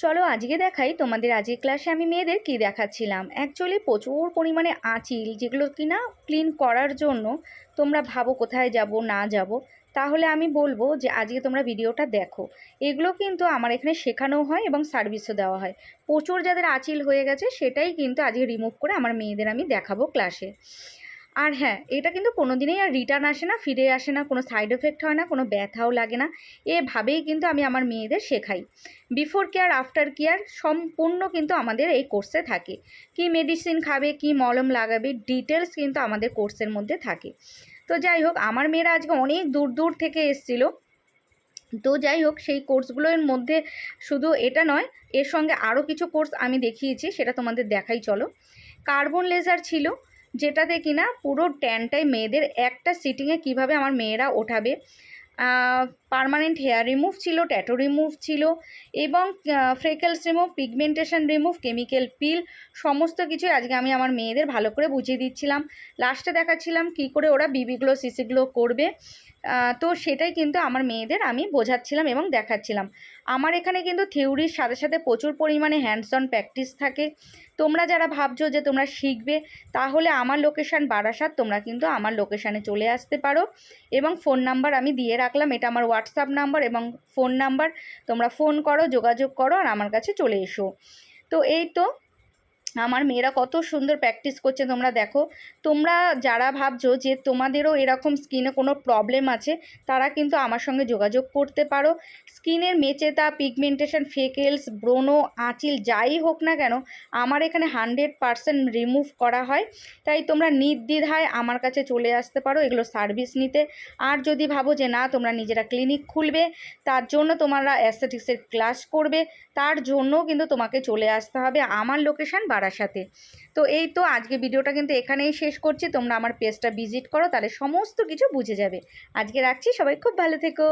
চলো আজকে দেখাই তোমাদের। আজকে ক্লাসে আমি মেয়েদের কি দেখাচ্ছিলাম, অ্যাকচুয়ালি প্রচুর পরিমাণে আঁচিল, যেগুলো কিনা ক্লিন করার জন্য তোমরা ভাবো কোথায় যাব না যাব, তাহলে আমি বলবো যে আজকে তোমরা ভিডিওটা দেখো। এগুলো কিন্তু আমার এখানে শেখানো হয় এবং সার্ভিসও দেওয়া হয়। প্রচুর যাদের আঁচিল হয়ে গেছে সেটাই কিন্তু আজকে রিমুভ করে আমার মেয়েদের আমি দেখাবো ক্লাসে। আর হ্যাঁ, এটা কিন্তু কোনো দিনই আর রিটার্ন আসে না, ফিরে আসে না, কোনো সাইড এফেক্ট হয় না, কোনো ব্যথাও লাগে না। এভাবেই কিন্তু আমি আমার মেয়েদের শেখাই। বিফোর কেয়ার আফটার কেয়ার সম্পূর্ণ কিন্তু আমাদের এই কোর্সে থাকে। কি মেডিসিন খাবে, কি মলম লাগাবে, ডিটেলস কিন্তু আমাদের কোর্সের মধ্যে থাকে। তো যাই হোক, আমার মেয়েরা আজকে অনেক দূর দূর থেকে এসেছিলো। তো যাই হোক, সেই কোর্সগুলোর মধ্যে শুধু এটা নয়, এর সঙ্গে আরও কিছু কোর্স আমি দেখিয়েছি, সেটা তোমাদের দেখাই চলো। কার্বন লেজার ছিল, যেটাতে কিনা পুরো ট্যানটাই মেয়েদের একটা সিটিংয়ে কিভাবে আমার মেয়েরা ওঠাবে। পার্মানেন্ট হেয়ার রিমুভ ছিল, ট্যাটু রিমুভ ছিল, এবং freckles remove, pigmentation remove, chemical peel, সমস্ত কিছু আজকে আমি আমার মেয়েদের ভালো করে বুঝিয়ে দিচ্ছিলাম। লাস্টে দেখাচ্ছিলাম কি করে ওরা বিবিগুলো সিসিগুলো করবে। তো সেটাই কিন্তু আমার মেয়েদের আমি বোঝাচ্ছিলাম এবং দেখাচ্ছিলাম। আমার এখানে কিন্তু থিওরির সাথে সাথে প্রচুর পরিমাণে হ্যান্ডস অন প্র্যাকটিস থাকে। তোমরা যারা ভাবছো যে তোমরা শিখবে, তাহলে আমার লোকেশান বারাসাত, তোমরা কিন্তু আমার লোকেশানে চলে আসতে পারো। এবং ফোন নাম্বার আমি দিয়ে রাখলাম, এটা আমার হোয়াটসঅ্যাপ নাম্বার এবং ফোন নাম্বার। তোমরা ফোন করো, যোগাযোগ করো আর আমার কাছে চলে এসো। তো এই তো আমার মেয়েরা কত সুন্দর প্র্যাকটিস করছে তোমরা দেখো। তোমরা যারা ভাবছো যে তোমাদেরও এরকম স্কিনে কোনো প্রবলেম আছে, তারা কিন্তু আমার সঙ্গে যোগাযোগ করতে পারো। স্কিনের মেচেতা, পিগমেন্টেশন, ফেকেলস, ব্রোনো, আঁচিল যাই হোক না কেন, আমার এখানে 100% রিমুভ করা হয়। তাই তোমরা নির্দ্বিধায় আমার কাছে চলে আসতে পারো এগুলো সার্ভিস নিতে। আর যদি ভাবো যে না, তোমরা নিজেরা ক্লিনিক খুলবে, তার জন্য তোমরা অ্যাস্থেটিক্সের ক্লাস করবে, তার জন্য কিন্তু তোমাকে চলে আসতে হবে আমার লোকেশান বারাসাতে। তো এই তো আজকে ভিডিওটা কিন্তু এখানেই শেষ করছি। তোমরা আমার পেজটা ভিজিট করো, তাহলে সমস্ত কিছু বুঝে যাবে। আজকে রাখছি, সবাই খুব ভালো থেকো।